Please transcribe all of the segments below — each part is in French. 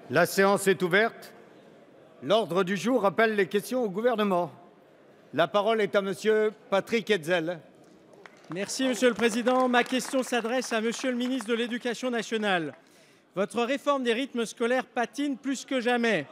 La séance est ouverte. L'ordre du jour appelle les questions au gouvernement. La parole est à Monsieur Patrick Hetzel. Merci, Monsieur le Président. Ma question s'adresse à Monsieur le ministre de l'Éducation nationale. Votre réforme des rythmes scolaires patine plus que jamais.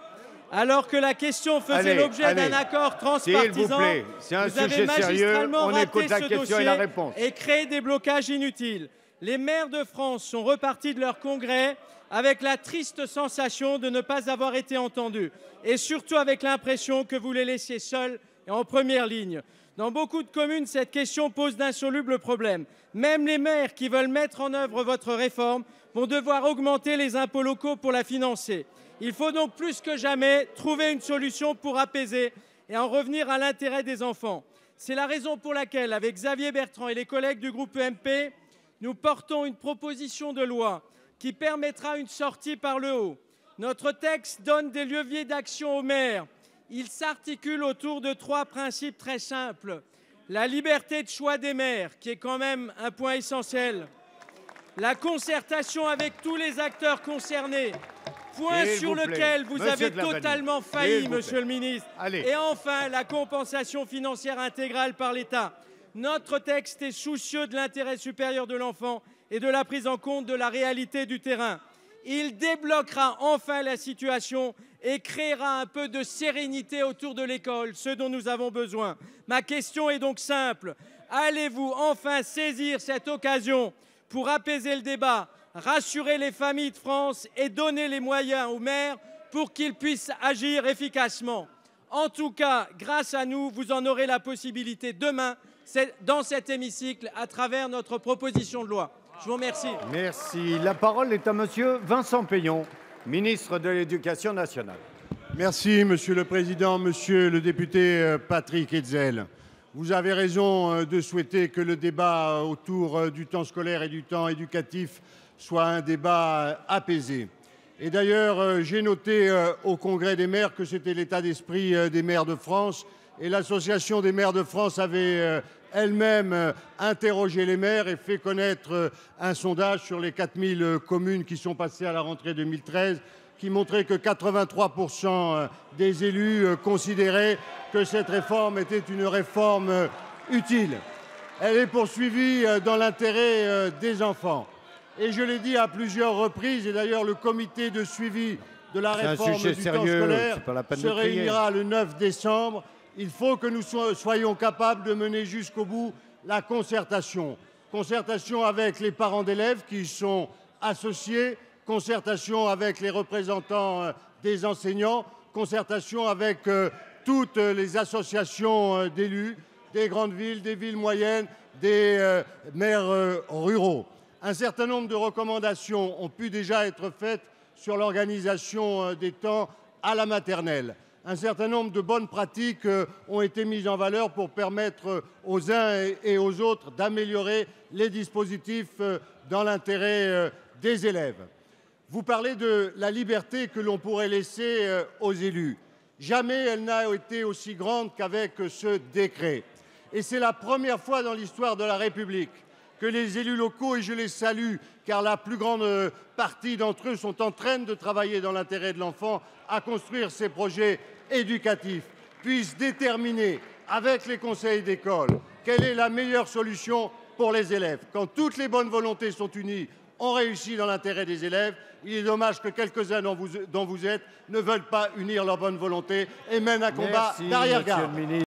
Alors que la question faisait l'objet d'un accord transpartisan, vous avez magistralement raté ce dossier et créé des blocages inutiles. Les maires de France sont repartis de leur congrès avec la triste sensation de ne pas avoir été entendus et surtout avec l'impression que vous les laissiez seuls et en première ligne. Dans beaucoup de communes, cette question pose d'insolubles problèmes. Même les maires qui veulent mettre en œuvre votre réforme vont devoir augmenter les impôts locaux pour la financer. Il faut donc plus que jamais trouver une solution pour apaiser et en revenir à l'intérêt des enfants. C'est la raison pour laquelle, avec Xavier Bertrand et les collègues du groupe EMP, nous portons une proposition de loi qui permettra une sortie par le haut. Notre texte donne des leviers d'action aux maires. Il s'articule autour de 3 principes très simples. La liberté de choix des maires, qui est quand même un point essentiel. La concertation avec tous les acteurs concernés, point sur lequel vous avez totalement failli, Monsieur le ministre. Et enfin, la compensation financière intégrale par l'État. Notre texte est soucieux de l'intérêt supérieur de l'enfant et de la prise en compte de la réalité du terrain. Il débloquera enfin la situation et créera un peu de sérénité autour de l'école, ce dont nous avons besoin. Ma question est donc simple. Allez-vous enfin saisir cette occasion pour apaiser le débat, rassurer les familles de France et donner les moyens aux maires pour qu'ils puissent agir efficacement? En tout cas, grâce à nous, vous en aurez la possibilité demain dans cet hémicycle à travers notre proposition de loi. Je vous remercie. Merci. La parole est à Monsieur Vincent Peillon, ministre de l'Éducation nationale. Merci, Monsieur le Président. Monsieur le député Patrick Hetzel, vous avez raison de souhaiter que le débat autour du temps scolaire et du temps éducatif soit un débat apaisé. Et d'ailleurs, j'ai noté au Congrès des maires que c'était l'état d'esprit des maires de France. Et l'Association des maires de France avait elle-même interrogé les maires et fait connaître un sondage sur les 4000 communes qui sont passées à la rentrée 2013 qui montrait que 83% des élus considéraient que cette réforme était une réforme utile. Elle est poursuivie dans l'intérêt des enfants. Et je l'ai dit à plusieurs reprises, et d'ailleurs le comité de suivi de la réforme du temps scolaire se réunira le 9 décembre. Il faut que nous soyons capables de mener jusqu'au bout la concertation. Concertation avec les parents d'élèves qui y sont associés, concertation avec les représentants des enseignants, concertation avec toutes les associations d'élus, des grandes villes, des villes moyennes, des maires ruraux. Un certain nombre de recommandations ont pu déjà être faites sur l'organisation des temps à la maternelle. Un certain nombre de bonnes pratiques ont été mises en valeur pour permettre aux uns et aux autres d'améliorer les dispositifs dans l'intérêt des élèves. Vous parlez de la liberté que l'on pourrait laisser aux élus. Jamais elle n'a été aussi grande qu'avec ce décret. Et c'est la première fois dans l'histoire de la République que les élus locaux, et je les salue, car la plus grande partie d'entre eux sont en train de travailler dans l'intérêt de l'enfant à construire ces projets éducatifs, puissent déterminer avec les conseils d'école quelle est la meilleure solution pour les élèves. Quand toutes les bonnes volontés sont unies, on réussit dans l'intérêt des élèves. Il est dommage que quelques-uns dont vous êtes ne veulent pas unir leurs bonnes volontés et mènent un combat d'arrière-garde.